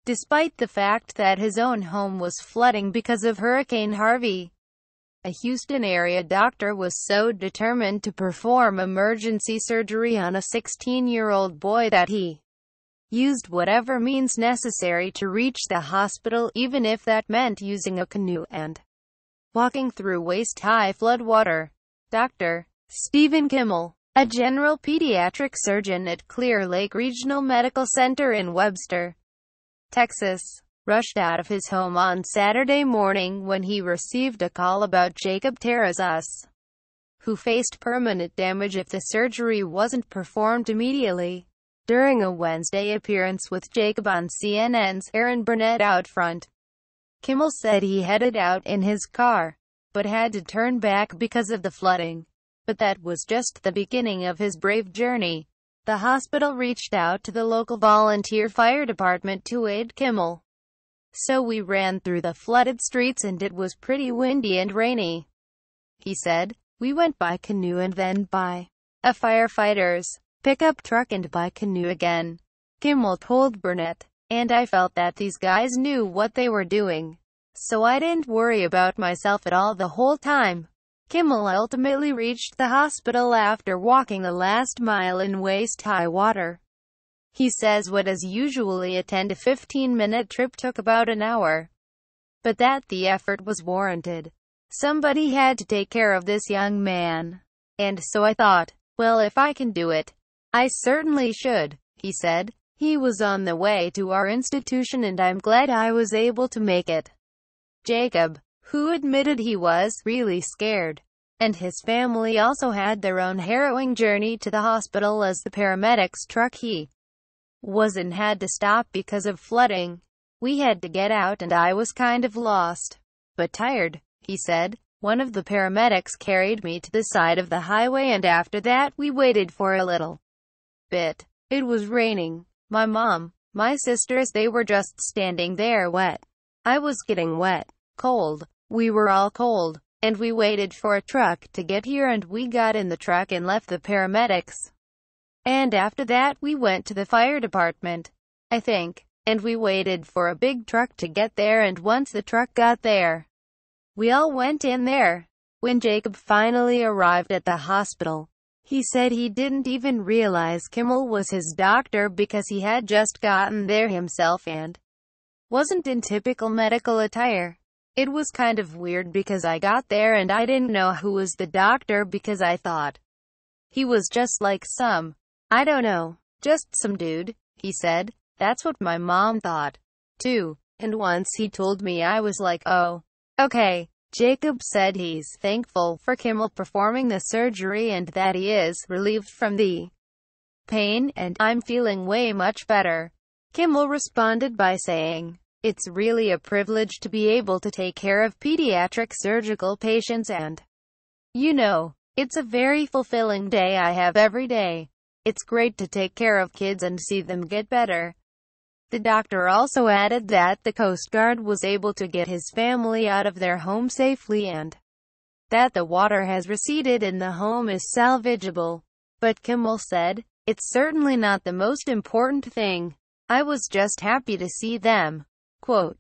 despite the fact that his own home was flooding because of Hurricane Harvey. A Houston area doctor was so determined to perform emergency surgery on a 16-year-old boy that he used whatever means necessary to reach the hospital, even if that meant using a canoe and walking through waist-high floodwater. Dr. Stephen Kimmel, a general pediatric surgeon at Clear Lake Regional Medical Center in Webster, Texas, rushed out of his home on Saturday morning when he received a call about Jacob Terrazas, who faced permanent damage if the surgery wasn't performed immediately. During a Wednesday appearance with Jacob on CNN's Erin Burnett OutFront, Kimmel said he headed out in his car, but had to turn back because of the flooding. But that was just the beginning of his brave journey. The hospital reached out to the local volunteer fire department to aid Kimmel. So we ran through the flooded streets and it was pretty windy and rainy, he said. We went by canoe and then by a firefighter's pickup truck and by canoe again, Kimmel told Burnett. And I felt that these guys knew what they were doing. So I didn't worry about myself at all the whole time. Kimmel ultimately reached the hospital after walking the last mile in waist-high water. He says what is usually a 10 to 15-minute trip took about an hour. But that the effort was warranted. Somebody had to take care of this young man. And so I thought, well, if I can do it, I certainly should, he said. He was on the way to our institution and I'm glad I was able to make it. Jacob, who admitted he was really scared, and his family also had their own harrowing journey to the hospital as the paramedics truck he was in had to stop because of flooding. We had to get out and I was kind of lost, but tired, he said. One of the paramedics carried me to the side of the highway and after that we waited for a little bit. It was raining. My mom, my sisters, they were just standing there wet. I was getting wet, cold. We were all cold, and we waited for a truck to get here and we got in the truck and left the paramedics. And after that we went to the fire department, I think, and we waited for a big truck to get there and once the truck got there, we all went in there. When Jacob finally arrived at the hospital, he said he didn't even realize Kimmel was his doctor because he had just gotten there himself and wasn't in typical medical attire. It was kind of weird because I got there and I didn't know who was the doctor because I thought he was just like I don't know, just some dude, he said. That's what my mom thought, too. And once he told me I was like, oh, okay. Jacob said he's thankful for Kimmel performing the surgery and that he is relieved from the pain, and I'm feeling way much better. Kimmel responded by saying, it's really a privilege to be able to take care of pediatric surgical patients and, you know, it's a very fulfilling day I have every day. It's great to take care of kids and see them get better. The doctor also added that the Coast Guard was able to get his family out of their home safely and that the water has receded and the home is salvageable. But Kimmel said, it's certainly not the most important thing. I was just happy to see them. Quote,